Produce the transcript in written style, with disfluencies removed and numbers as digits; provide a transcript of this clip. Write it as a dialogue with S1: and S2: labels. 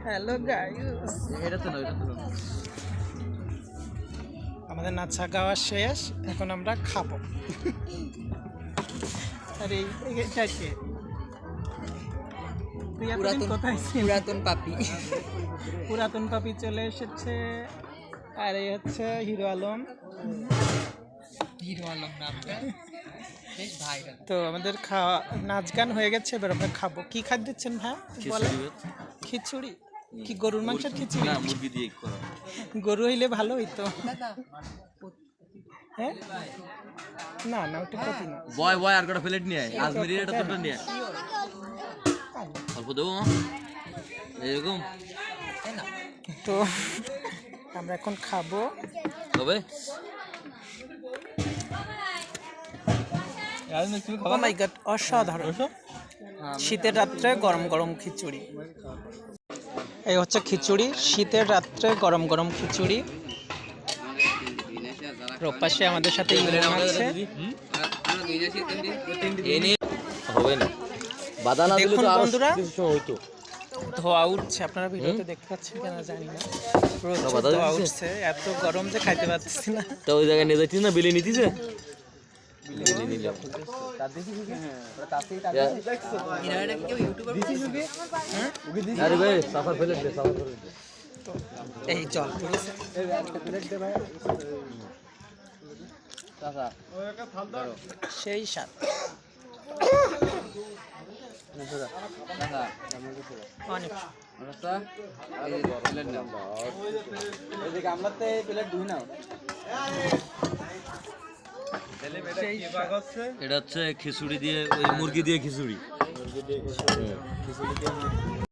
S1: Hello guys,
S2: এটা তো নয়, এটা তো নয়।
S1: আমাদের নাচা গাওয়া শেষ, এখন আমরা খাবো। আরে এটা কি? তুই এতদিন কোথায় ছিলি?
S2: পুরাতন পাপি।
S1: পুরাতন পাপি চলে এসেছে। আর এই হচ্ছে হিরো আলম।
S2: হিরো আলম নামটা বেশ ভাইরাল।
S1: তো আমাদের খাওয়া নাচ গান হয়ে গেছে, এবার আমরা খাবো। কি খাদ্য দিচ্ছেন ভাই? বলেন। খিচুড়ি? কি গরুর মাংসের খিচুড়ি?
S3: না, মুরগি দিয়ে করা।
S1: গরু হইলে ভালো হইতো।
S2: দাদা
S1: হ্যাঁ, না না, ওটা কপি না।
S3: বয় বয় আর কটা প্লেট নিয়ে আয়, আজমিরি এটা তোরটা নিয়ে আয়। অল্প দেবো মা? এরকম
S2: তাই না?
S1: তো আমরা এখন খাবো।
S3: তবে
S1: ও মাই গড, অসাধারণ। শীতের রাত্রে গরম গরম খিচুড়ি। এই হচ্ছে খিচুড়ি, শীতের রাত্রে গরম গরম খিচুড়ি। প্রপাশে আমাদের সাথে ইমরান আছে।
S3: হবে না, বাধা না দিলে
S1: দেখুন
S3: তো আরো
S1: বন্ধুরা,
S3: কিছু সময় হইতো।
S1: ধোয়া উঠছে, আপনারা ভিডিওতে দেখতে পাচ্ছেন কিনা জানি না, প্রচুর
S3: বাধা
S1: ধোয়া
S3: দিচ্ছে?
S1: উঠছে, এত গরম যে খাইতে পারতেছি না।
S3: তা ওই জায়গায় নিয়ে যাইতিস না, বিলি নিতিছে? বিলি নিলাম।
S2: এরা এটা কেউ ইউটিউবার
S3: আরে ভাই সাফার প্লেট দে, সাফার প্লেট দে।
S1: তো এই জল পড়েছে। সেই স্বাদ। অনেক
S3: এটা হচ্ছে খিচুড়ি দিয়ে, ওই মুরগি দিয়ে খিচুড়ি।